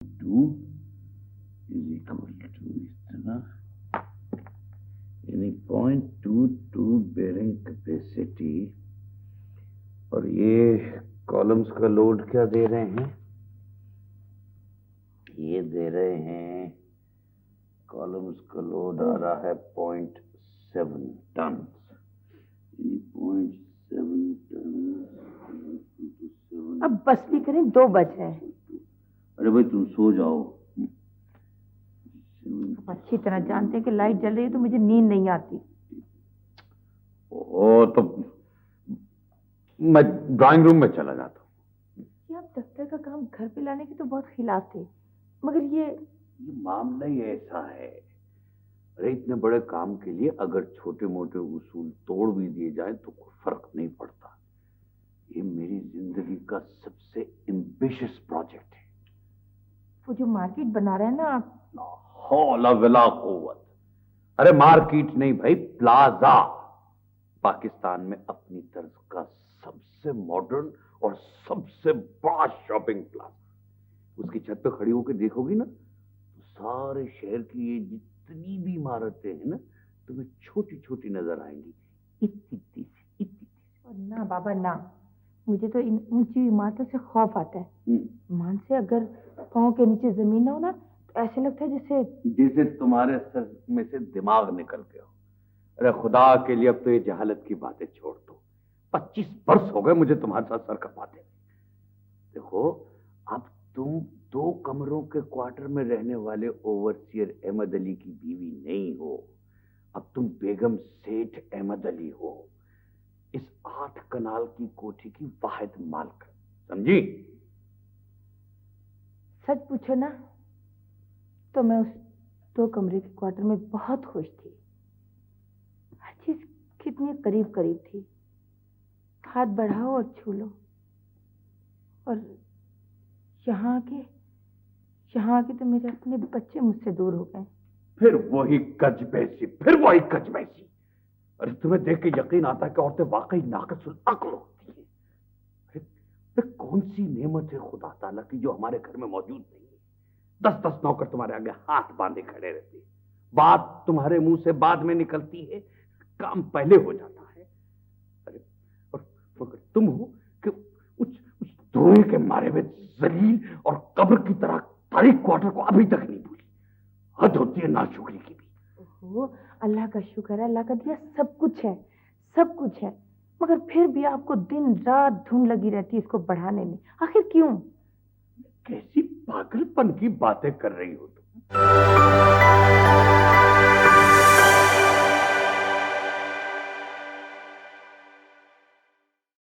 Two is equal to इतना, यानी 0.22 bearing capacity. और ये कॉलम्स का लोड क्या दे रहे हैं? ये दे रहे हैं, कॉलम्स का लोड आ रहा है 0.7 टन। 0.7 टन। अब बस भी करें, 2 बज रहे हैं। अरे भाई तुम सो जाओ। आप अच्छी तरह जानते हैं कि लाइट जल रही है तो मुझे नींद नहीं आती। ओ तो मैं ड्राइंग रूम में चला जाता हूँ। ये आप दफ्तर का काम घर पे लाने के तो बहुत खिलाफ थे, मगर ये मामला ही ऐसा है। अरे इतने बड़े काम के लिए अगर छोटे मोटे उसूल तोड़ भी दिए जाए तो कोई फर्क नहीं पड़ता। ये मेरी जिंदगी का सबसे एम्बिशियस प्रोजेक्ट है। वो जो मार्केट बना रहे हैं ना आप, हौला वला कुव्वत। अरे मार्केट नहीं भाई, प्लाजा। पाकिस्तान में अपनी तर्ज का सबसे मॉडर्न और सबसे बड़ा शॉपिंग प्लाजा। उसकी छत पे खड़ी होकर देखोगी ना तो सारे शहर की ये जितनी भी इमारतें हैं ना तुम्हें छोटी छोटी नजर आएंगी, इतनी सी, इतनी सी। और ना बाबा ना, मुझे तो इन ऊंची इमारतों से खौफ आता है। मान से अगर पाँव के नीचे जमीन ना हो ना तो ऐसे लगता है जैसे तुम्हारे सर में से दिमाग निकल गया हो। अरे खुदा के लिए अब तो ये जहालत की बातें छोड़ दो। 25 वर्ष हो गए मुझे तुम्हारे साथ सर खपाते। देखो अब तुम 2 कमरों के क्वार्टर में रहने वाले ओवरसियर अहमद अली की बीवी नहीं हो। अब तुम बेगम सेठ अहमद अली हो, इस 8 कनाल की कोठी की वाहिद मालिक। समझी? सच पूछो ना तो मैं उस 2 कमरे के क्वार्टर में बहुत खुश थी। हर चीज कितनी करीब करीब थी, हाथ बढ़ाओ और छू लो। और यहाँ आके तो मेरे अपने बच्चे मुझसे दूर हो गए। फिर वही कजबैसी, फिर वही कजबैसी। अरे तुम्हें देख के यकीन आता है कि औरतें वाकई नाक़िसुल अक्ल होती हैं। अरे कौन सी नेमत है खुदा ताला की जो हमारे घर में मौजूद नहीं है। 10-10 नौकर तुम्हारे आगे हाथ बांधे खड़े रहते हैं। बात तुम्हारे मुंह से बाद में निकलती है, काम पहले हो जाता है। अरे और मगर तुम हो कि उस धुएं के मारे हुए जलील और कब्र की तरह तारीख क्वार्टर को अभी तक नहीं भूली। हद होती है नाशुक्री की भी। ओहो, अल्लाह का शुक्र है, अल्लाह का दिया सब कुछ है, सब कुछ है। मगर फिर भी आपको दिन रात धुन लगी रहती है इसको बढ़ाने में। आखिर क्यों? कैसी पागलपन की बातें कर रही हो तुम?